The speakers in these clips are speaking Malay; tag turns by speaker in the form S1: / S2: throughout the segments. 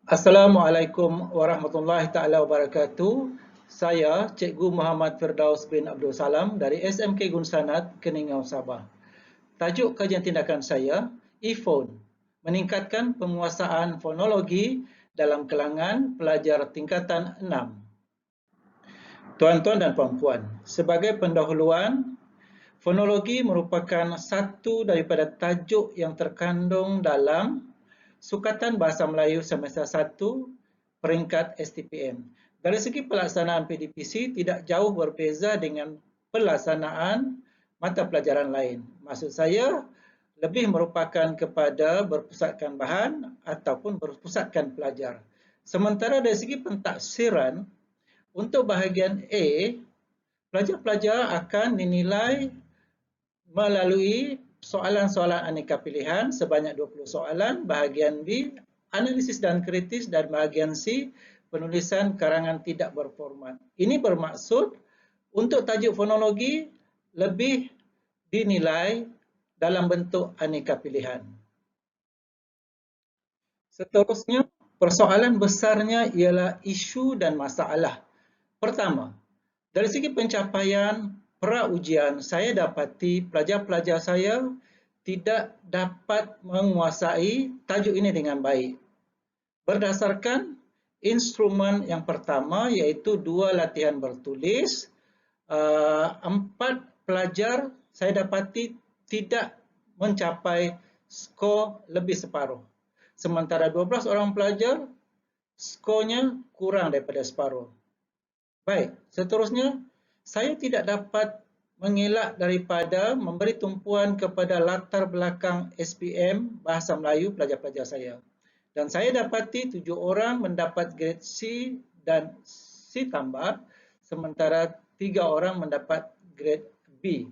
S1: Assalamualaikum warahmatullahi taala wabarakatuh. Saya Cikgu Muhammad Firdaus bin Abdul Salam dari SMK Gunsanat, Keningau, Sabah. Tajuk kajian tindakan saya, eFone, meningkatkan penguasaan fonologi dalam kalangan pelajar tingkatan 6. Tuan-tuan dan puan-puan, sebagai pendahuluan, fonologi merupakan satu daripada tajuk yang terkandung dalam Sukatan Bahasa Melayu Semester 1 peringkat STPM. Dari segi pelaksanaan PDPC tidak jauh berbeza dengan pelaksanaan mata pelajaran lain. Maksud saya, lebih merupakan kepada berpusatkan bahan ataupun berpusatkan pelajar. Sementara dari segi pentaksiran, untuk bahagian A, pelajar-pelajar akan dinilai melalui soalan-soalan aneka pilihan sebanyak 20 soalan, bahagian B, analisis dan kritis, dan bahagian C, penulisan karangan tidak berformat. Ini bermaksud untuk tajuk fonologi lebih dinilai dalam bentuk aneka pilihan. Seterusnya, persoalan besarnya ialah isu dan masalah. Pertama, dari segi pencapaian pra-ujian, saya dapati pelajar-pelajar saya tidak dapat menguasai tajuk ini dengan baik. Berdasarkan instrumen yang pertama, iaitu 2 latihan bertulis, 4 pelajar saya dapati tidak mencapai skor lebih separuh. Sementara 12 orang pelajar, skornya kurang daripada separuh. Baik, seterusnya, saya tidak dapat mengelak daripada memberi tumpuan kepada latar belakang SPM Bahasa Melayu pelajar-pelajar saya. Dan saya dapati 7 orang mendapat grade C dan C tambah, sementara 3 orang mendapat grade B.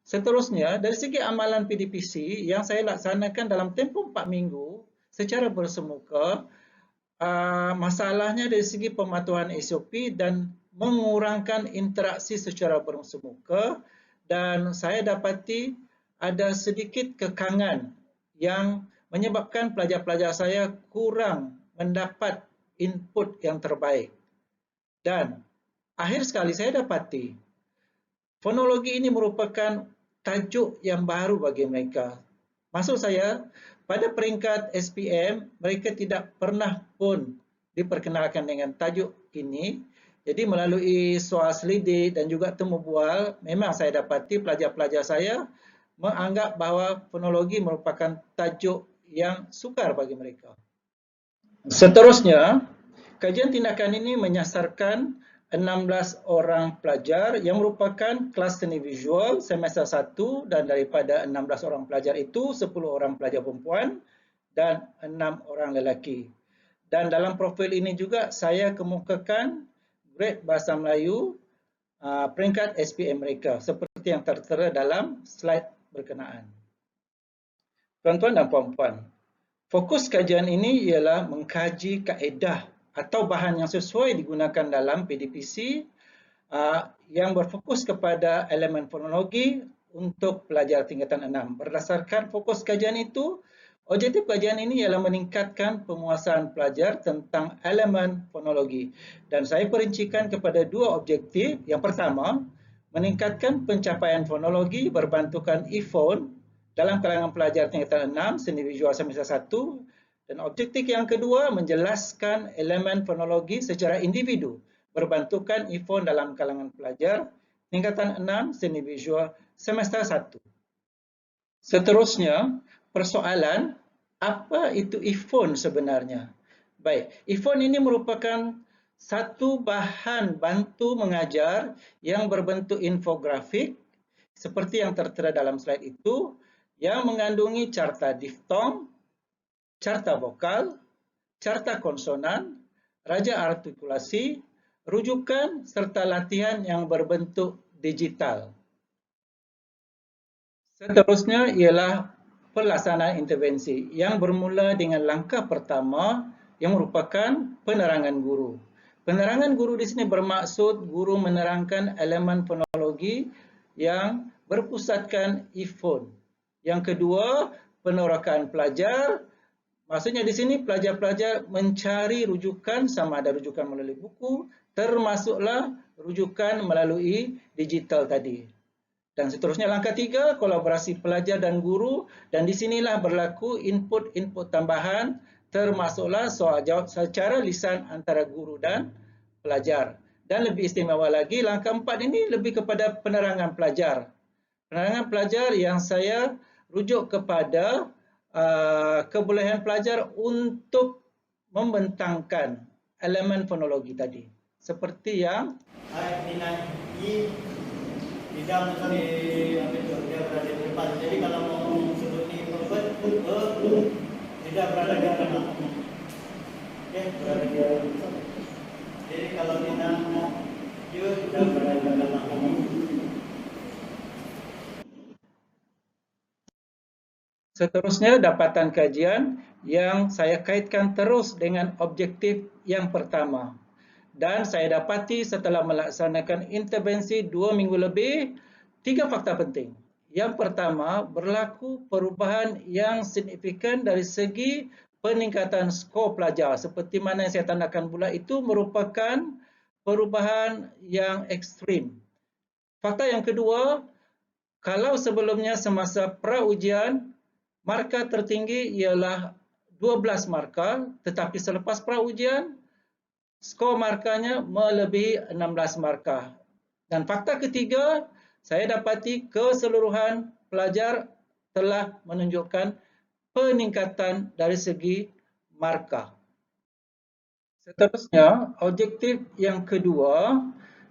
S1: Seterusnya, dari segi amalan PDPC yang saya laksanakan dalam tempoh 4 minggu secara bersemuka, masalahnya dari segi pematuhan SOP dan mengurangkan interaksi secara bersemuka, dan saya dapati ada sedikit kekangan yang menyebabkan pelajar-pelajar saya kurang mendapat input yang terbaik. Dan akhir sekali saya dapati fonologi ini merupakan tajuk yang baru bagi mereka. Maksud saya, pada peringkat SPM, mereka tidak pernah pun diperkenalkan dengan tajuk ini. Jadi melalui soal selidik dan juga temu bual, memang saya dapati pelajar-pelajar saya menganggap bahawa fonologi merupakan tajuk yang sukar bagi mereka. Seterusnya, kajian tindakan ini menyasarkan 16 orang pelajar yang merupakan kelas seni visual semester 1, dan daripada 16 orang pelajar itu 10 orang pelajar perempuan dan 6 orang lelaki. Dan dalam profil ini juga saya kemukakan grade Bahasa Melayu peringkat SPM mereka seperti yang tertera dalam slide berkenaan. Tuan-tuan dan puan-puan, fokus kajian ini ialah mengkaji kaedah atau bahan yang sesuai digunakan dalam PDPC yang berfokus kepada elemen fonologi untuk pelajar tingkatan 6. Berdasarkan fokus kajian itu, objektif kajian ini ialah meningkatkan penguasaan pelajar tentang elemen fonologi. Dan saya perincikan kepada 2 objektif. Yang pertama, meningkatkan pencapaian fonologi berbantukan eFone dalam kalangan pelajar tingkatan 6 seni visual semester 1. Dan objektif yang kedua, menjelaskan elemen fonologi secara individu berbantukan eFone dalam kalangan pelajar tingkatan 6 seni visual semester 1. Seterusnya, persoalan apa itu eFone sebenarnya? Baik, eFone ini merupakan satu bahan bantu mengajar yang berbentuk infografik seperti yang tertera dalam slide itu, yang mengandungi carta diftong, carta vokal, carta konsonan, raja artikulasi, rujukan, serta latihan yang berbentuk digital. Seterusnya ialah pelaksanaan intervensi yang bermula dengan langkah pertama yang merupakan penerangan guru. Penerangan guru di sini bermaksud guru menerangkan elemen fonologi yang berpusatkan eFone. Yang kedua, penerakan pelajar Maksudnya di sini pelajar-pelajar mencari rujukan, sama ada rujukan melalui buku, termasuklah rujukan melalui digital tadi. Dan seterusnya langkah 3, kolaborasi pelajar dan guru, dan di sinilah berlaku input-input tambahan, termasuklah soal jawab secara lisan antara guru dan pelajar. Dan lebih istimewa lagi, langkah 4 ini lebih kepada penerangan pelajar. Penerangan pelajar yang saya rujuk kepada kebolehan pelajar untuk membentangkan elemen fonologi tadi. Seperti yang
S2: tidak mencari dia berada di depan. Jadi kalau mau sebut ini tidak berada di tengah. Oke, berada di depan. Jadi kalau tidak tidak berada di tengah.
S1: Seterusnya dapatan kajian yang saya kaitkan terus dengan objektif yang pertama. Dan saya dapati setelah melaksanakan intervensi 2 minggu lebih, 3 fakta penting. Yang pertama, berlaku perubahan yang signifikan dari segi peningkatan skor pelajar. Seperti mana yang saya tandakan pula, itu merupakan perubahan yang ekstrim. Fakta yang kedua, kalau sebelumnya semasa pra-ujian, markah tertinggi ialah 12 markah, tetapi selepas pra-ujian, skor markahnya melebihi 16 markah. Dan fakta ketiga, saya dapati keseluruhan pelajar telah menunjukkan peningkatan dari segi markah. Seterusnya, objektif yang kedua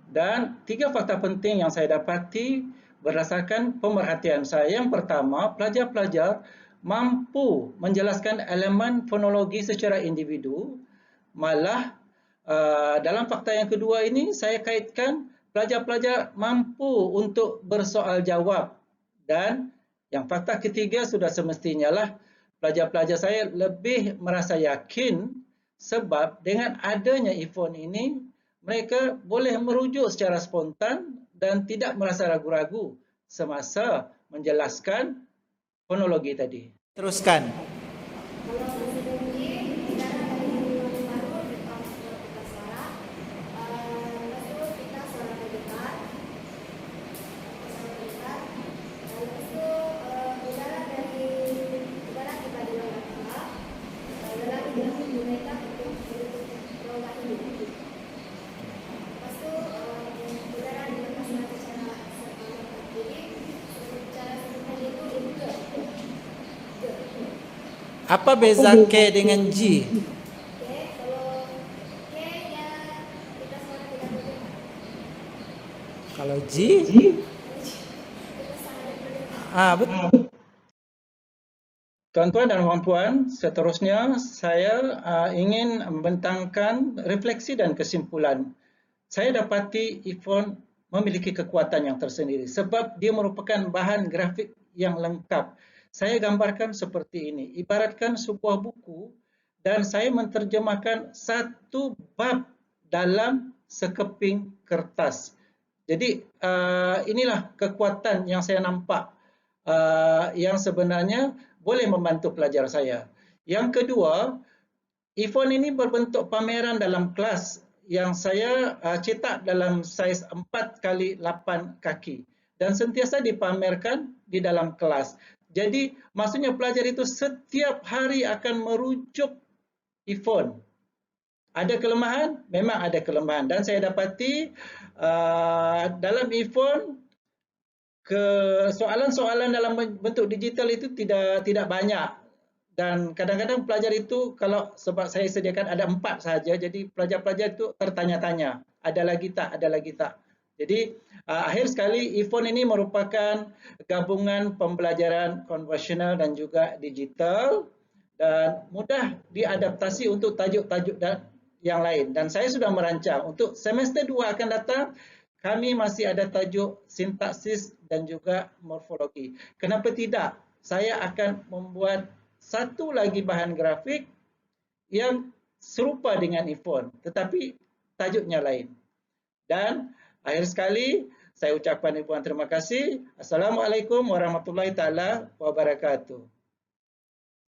S1: dan 3 fakta penting yang saya dapati berdasarkan pemerhatian saya. Yang pertama, pelajar-pelajar mampu menjelaskan elemen fonologi secara individu. Malah dalam fakta yang kedua ini saya kaitkan pelajar-pelajar mampu untuk bersoal jawab. Dan yang fakta ketiga sudah semestinya lah pelajar-pelajar saya lebih merasa yakin sebab dengan adanya e-phone ini mereka boleh merujuk secara spontan dan tidak merasa ragu-ragu semasa menjelaskan fonologi tadi. Teruskan. Apa beza K dengan G? Kalau G? Betul. Tuan-tuan dan puan-puan, seterusnya saya ingin membentangkan refleksi dan kesimpulan. Saya dapati e-phone memiliki kekuatan yang tersendiri sebab dia merupakan bahan grafik yang lengkap. Saya gambarkan seperti ini, ibaratkan sebuah buku dan saya menerjemahkan satu bab dalam sekeping kertas. Jadi inilah kekuatan yang saya nampak yang sebenarnya boleh membantu pelajar saya. Yang kedua, e-phone ini berbentuk pameran dalam kelas yang saya cetak dalam saiz 4x8 kaki dan sentiasa dipamerkan di dalam kelas. Jadi maksudnya pelajar itu setiap hari akan merujuk e-phone. Ada kelemahan? Memang ada kelemahan. Dan saya dapati dalam e-phone soalan-soalan dalam bentuk digital itu tidak banyak. Dan kadang-kadang pelajar itu kalau sebab saya sediakan ada 4 saja, jadi pelajar-pelajar itu tertanya-tanya, ada lagi tak, ada lagi tak. Jadi akhir sekali e-phone ini merupakan gabungan pembelajaran konvensional dan juga digital dan mudah diadaptasi untuk tajuk-tajuk yang lain. Dan saya sudah merancang untuk semester 2 akan datang, kami masih ada tajuk sintaksis dan juga morfologi. Kenapa tidak? Saya akan membuat satu lagi bahan grafik yang serupa dengan e-phone, tetapi tajuknya lain. Dan akhir sekali, saya ucapkan ribuan terima kasih. Assalamualaikum warahmatullahi taala wabarakatuh.